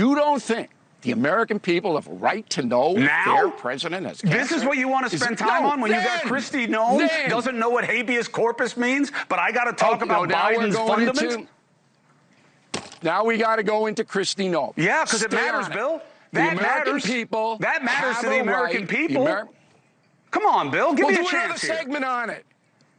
You don't think the American people have a right to know if their president has cancer? This is what you want to spend time on when you got Christy Nome doesn't know what habeas corpus means, but I got to talk about Biden's fundament? Now we got to go into Christy Nome. Yeah, because it matters, Bill. That matters. People that matters to the American people. Come on, Bill. Give me a chance do another segment on it.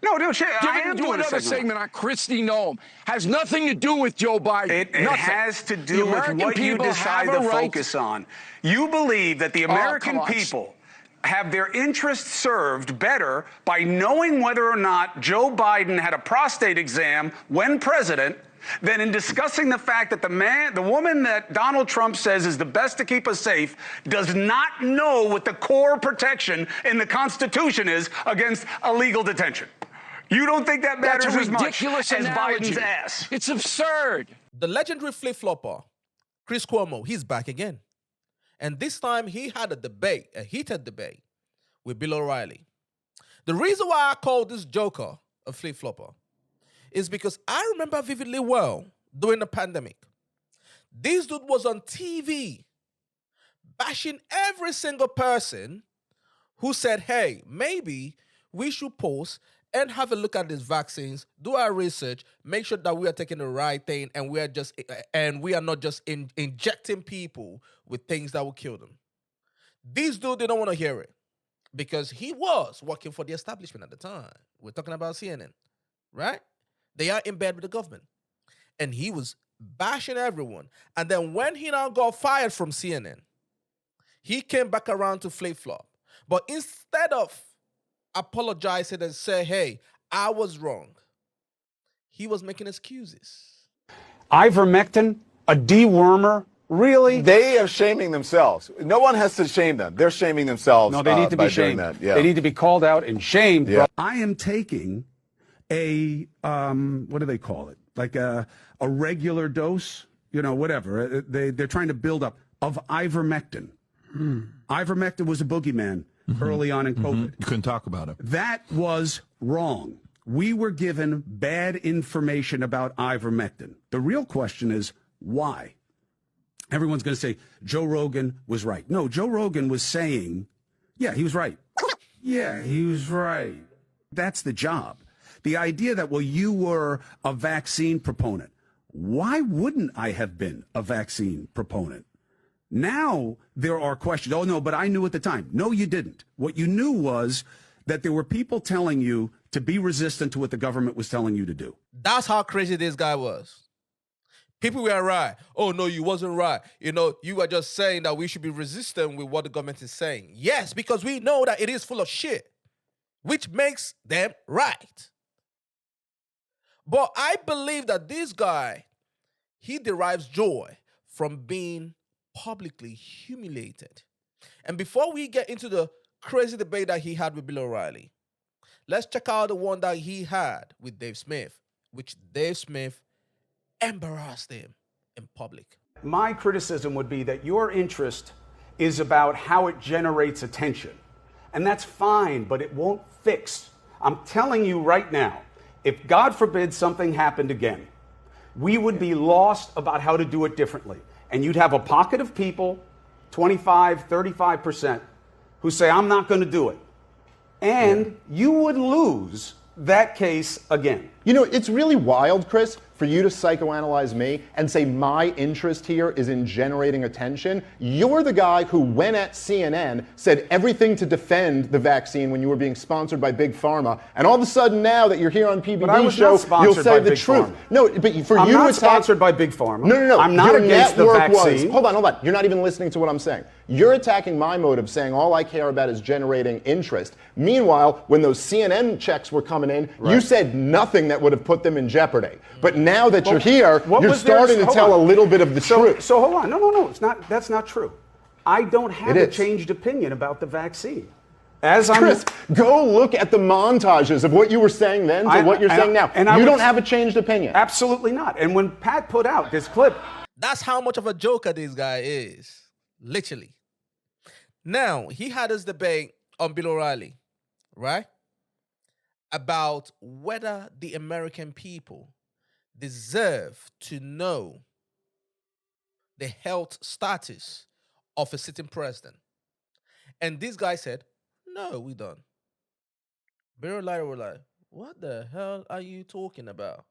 No, I am do doing another segment on Christy Nome. Has nothing to do with Joe Biden. It has to do with what you decide to focus on. You believe that the American people have their interests served better by knowing whether or not Joe Biden had a prostate exam when president than in discussing the fact that the woman that Donald Trump says is the best to keep us safe does not know what the core protection in the Constitution is against illegal detention. You don't think that matters as much as Biden's ass? It's absurd. The legendary flip-flopper, Chris Cuomo, he's back again. And this time he had a heated debate with Bill O'Reilly. The reason why I call this joker a flip-flopper is because I remember vividly well during the pandemic. This dude was on TV bashing every single person who said, hey, maybe we should pause and have a look at these vaccines, do our research, make sure that we are taking the right thing, and we are not just injecting people with things that will kill them. This dude didn't want to hear it because he was working for the establishment at the time. We're talking about CNN, right? They are in bed with the government. And he was bashing everyone. And then when he now got fired from CNN, he came back around to flip-flop. But instead of apologizing and say, hey, I was wrong, he was making excuses. Ivermectin, a dewormer, really? They are shaming themselves. No one has to shame them. They're shaming themselves. No, they need to be shamed. Yeah. They need to be called out and shamed. Yeah. I am taking a, what do they call it? Like a regular dose, whatever. They're trying to build up of ivermectin. Ivermectin was a boogeyman early on in COVID. You couldn't talk about it. That was wrong. We were given bad information about ivermectin. The real question is why? Everyone's going to say Joe Rogan was right. No, Joe Rogan was saying, yeah, he was right. Yeah, he was right. That's the job. The idea that, well, you were a vaccine proponent. Why wouldn't I have been a vaccine proponent? Now there are questions. Oh, no, but I knew at the time. No, you didn't. What you knew was that there were people telling you to be resistant to what the government was telling you to do. That's how crazy this guy was. People were right. Oh, no, you wasn't right. You were just saying that we should be resistant with what the government is saying. Yes, because we know that it is full of shit, which makes them right. But I believe that this guy, he derives joy from being publicly humiliated. And before we get into the crazy debate that he had with Bill O'Reilly, let's check out the one that he had with Dave Smith, which Dave Smith embarrassed him in public. My criticism would be that your interest is about how it generates attention. And that's fine, but it won't fix. I'm telling you right now, if God forbid something happened again, we would be lost about how to do it differently. And you'd have a pocket of people, 25, 35%, who say, I'm not going to do it. And you would lose that case again. It's really wild, Chris, for you to psychoanalyze me and say my interest here is in generating attention. You're the guy who, when at CNN, said everything to defend the vaccine when you were being sponsored by Big Pharma. And all of a sudden now that you're here on PBB show, you'll say the truth. No, but for you to I'm not sponsored by Big Pharma. No. I'm not against the vaccine. Hold on. You're not even listening to what I'm saying. You're attacking my motive, saying all I care about is generating interest. Meanwhile, when those CNN checks were coming in, you said nothing that would have put them in jeopardy. But now that you're here, you're starting to tell a little bit of the truth. So hold on. No. That's not true. I don't have a changed opinion about the vaccine. Chris, go look at the montages of what you were saying then to what you're saying now. And you don't have a changed opinion. Absolutely not. And when Pat put out this clip, that's how much of a joker this guy is. Literally. Now, he had this debate on Bill O'Reilly, right? About whether the American people deserve to know the health status of a sitting president. And this guy said, no, we don't. Bill O'Reilly were like, what the hell are you talking about?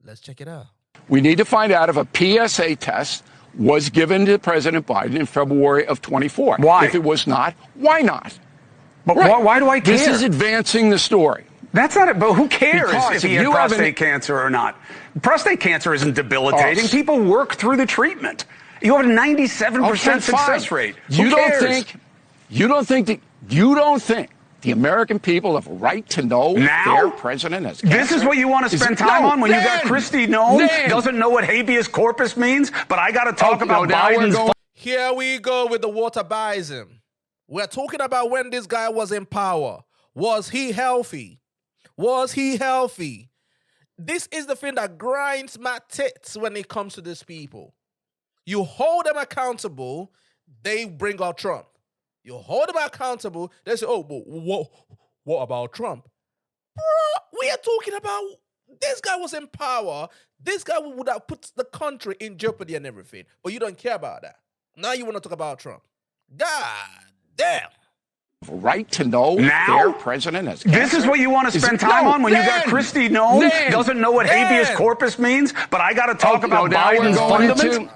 Let's check it out. We need to find out if a PSA test was given to President Biden in February of 24. Why? If it was not, why not? But right. why do I care? This is advancing the story. That's not it, but who cares Because if he had prostate cancer or not? Prostate cancer isn't debilitating. People work through the treatment. You have a 97% success rate. You don't think the American people have a right to know their president has cancer? This is what you want to spend time on when you got Kristi Noem doesn't know what habeas corpus means, but I got to talk about Biden's. Here we go with the whataboutism. We're talking about when this guy was in power. Was he healthy? Was he healthy? This is the thing that grinds my tits when it comes to these people. You hold them accountable, they bring out Trump. You hold them accountable, they say, oh, what about Trump? Bro, we are talking about this guy was in power. This guy would have put the country in jeopardy and everything. But you don't care about that. Now you want to talk about Trump. God damn. Right to know their president has cancer? This is what you want to spend time on when you got Kristi Noem doesn't know what habeas corpus means, but I got to talk about Biden's fundamentals.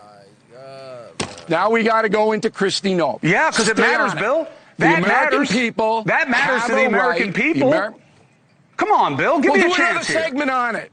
Now we got to go into Kristi Noem. Yeah, because it matters, Bill. That matters. That matters to the American people. Come on, Bill. Give me a chance here. Do another segment on it.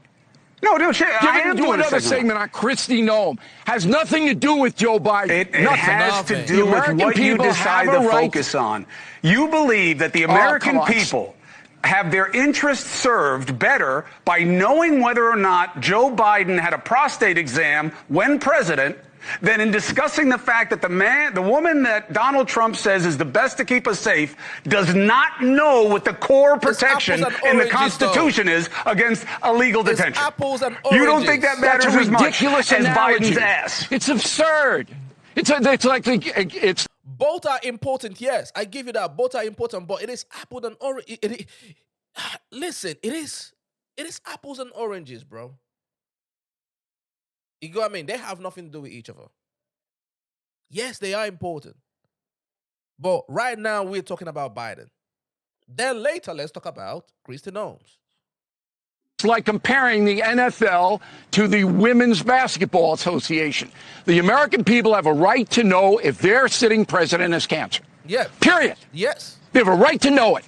No, I am doing another segment on Kristi Noem. Has nothing to do with Joe Biden. It has to do with what you decide to focus on. You believe that the American people have their interests served better by knowing whether or not Joe Biden had a prostate exam when president than in discussing the fact that the woman that Donald Trump says is the best to keep us safe does not know what the core protection in the Constitution is against illegal detention. Apples and oranges. You don't think that matters as much as Biden's ass? It's absurd. It's both are important. Yes, I give you that. Both are important, but it is apples and oranges. Listen, it is apples and oranges, bro. You know what I mean? They have nothing to do with each other. Yes, they are important. But right now, we're talking about Biden. Then later, let's talk about Kristi Noem. It's like comparing the NFL to the Women's Basketball Association. The American people have a right to know if their sitting president has cancer. Yeah. Period. Yes. They have a right to know it.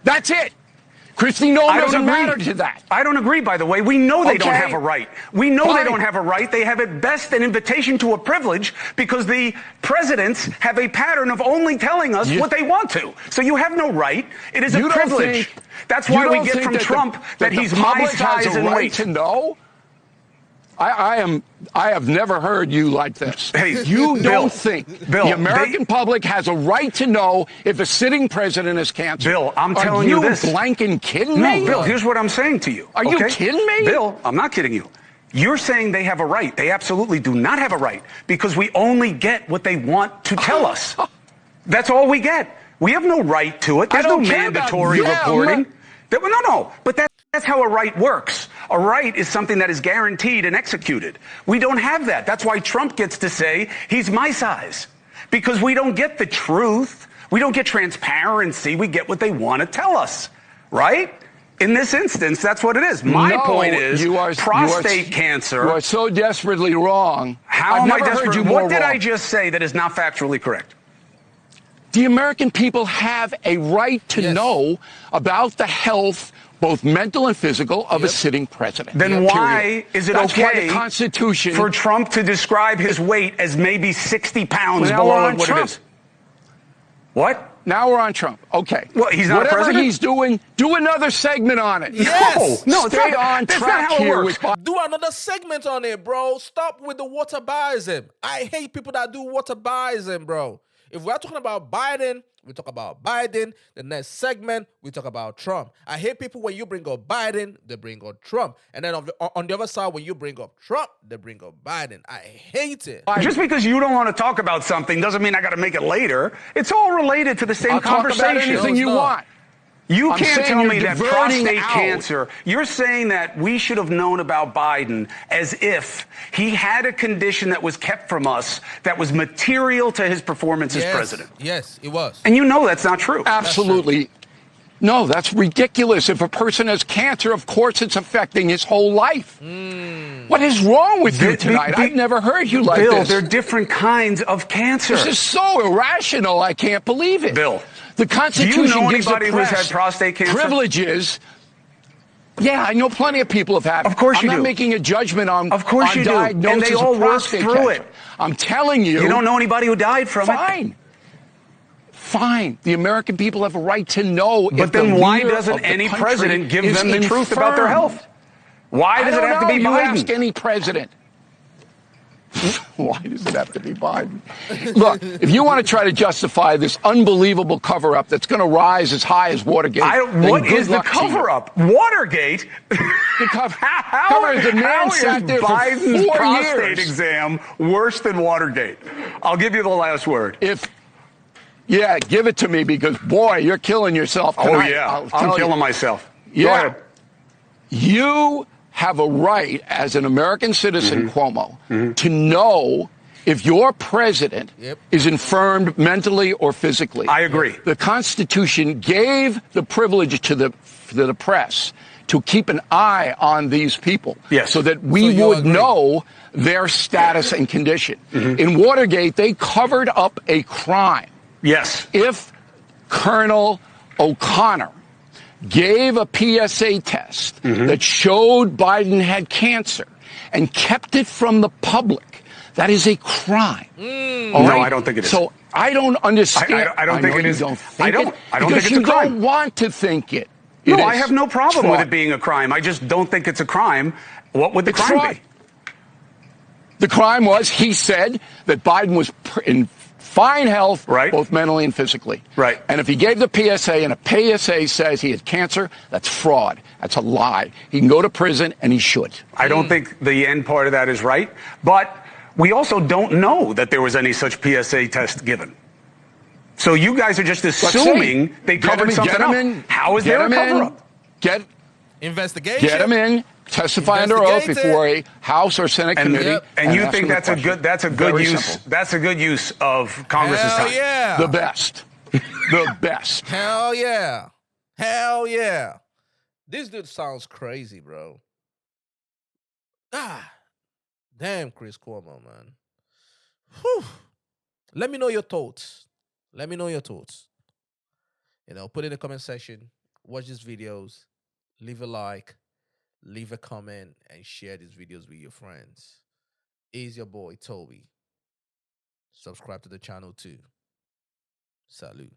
That's it. Kristi Noem doesn't matter to that. I don't agree, by the way. We know they don't have a right. We know they don't have a right. They have at best an invitation to a privilege because the presidents have a pattern of only telling us what they want to. So you have no right. It is a privilege. That's why we get from Trump that he's my size and weight. To know? I have never heard you like this. Hey, you don't think the American public has a right to know if a sitting president has cancer? Bill, I'm telling you this. Are you blanking kidding me? No, Bill, here's what I'm saying to you. Are you kidding me? Bill, I'm not kidding you. You're saying they have a right. They absolutely do not have a right because we only get what they want to tell us. That's all we get. We have no right to it. There's no mandatory reporting. No, but that's how a right works. A right is something that is guaranteed and executed. We don't have that. That's why Trump gets to say he's my size. Because we don't get the truth. We don't get transparency. We get what they want to tell us. Right? In this instance, that's what it is. My point is prostate cancer. You are so desperately wrong. How am I desperate? What did I just say that is not factually correct? The American people have a right to know about the health, both mental and physical, of a sitting president. Then why is it okay the Constitution for Trump to describe his weight as maybe 60 pounds below what it is? What? Now we're on Trump. Okay. Well, he's not Whatever president? he's doing, do another segment on it. Yes. No, stay on track here with. Do another segment on it, bro. Stop with the whataboutism. I hate people that do whataboutism, bro. If we're talking about Biden, we talk about Biden. The next segment, we talk about Trump. I hate people when you bring up Biden, they bring up Trump. And then on the other side, when you bring up Trump, they bring up Biden. I hate it. Just because you don't want to talk about something doesn't mean I got to make it later. It's all related to the same conversation. Talk about anything you want. You I'm can't saying tell you're me that diverting prostate out. cancer, you're saying that we should have known about Biden as if he had a condition that was kept from us that was material to his performance as president. Yes, it was. And you know that's not true. Absolutely. No, that's ridiculous. If a person has cancer, of course it's affecting his whole life. What is wrong with you tonight? I've never heard you like Bill, this. there are different kinds of cancer. This is so irrational. I can't believe it. Bill, the Constitution do you know gives anybody the press who's had prostate cancer? privileges. Yeah, I know plenty of people have had it. Of course you do. I'm not making a judgment on, of course you do. And they all work through it. I'm telling you. You don't know anybody who died from it? Fine. The American people have a right to know. But then why doesn't any president give them the truth about their health? Why does it have to be Biden? You ask any president. Why does it have to be Biden? Look, if you want to try to justify this unbelievable cover-up that's going to rise as high as Watergate, what is the cover-up? Watergate? The cover is the man sat there Biden's for 4 prostate years. exam worse than Watergate? I'll give you the last word. Yeah, give it to me because, boy, you're killing yourself tonight. Oh, yeah. I'm killing myself. Yeah. Go ahead. You have a right as an American citizen, Cuomo, to know if your president is infirmed mentally or physically. I agree. The Constitution gave the privilege to the press to keep an eye on these people so that we would know their status and condition. In Watergate, they covered up a crime. Yes. If Colonel O'Connor gave a PSA test that showed Biden had cancer and kept it from the public, that is a crime. No, I don't think it is. So I don't understand. I don't think it is. I don't think it's a crime. You don't want to think it. No, I have no problem with it being a crime. I just don't think it's a crime. What would the crime be? The crime was he said that Biden was in fine health, both mentally and physically. Right. And if he gave the PSA and a PSA says he had cancer, that's fraud. That's a lie. He can go to prison, and he should. I don't think the end part of that is right. But we also don't know that there was any such PSA test given. So you guys are just assuming they covered something up. How is there a cover-up? Investigation. Get him in. Testify under oath before a House or Senate committee. And you think that's a good use of Congress's time? Yeah. The best. The best. Hell yeah. Hell yeah. This dude sounds crazy, bro. Damn, Chris Cuomo, man. Whew. Let me know your thoughts. Let me know your thoughts. Put in the comment section. Watch these videos. Leave a like. Leave a comment and share these videos with your friends. Is your boy, Toby. Subscribe to the channel too. Salute.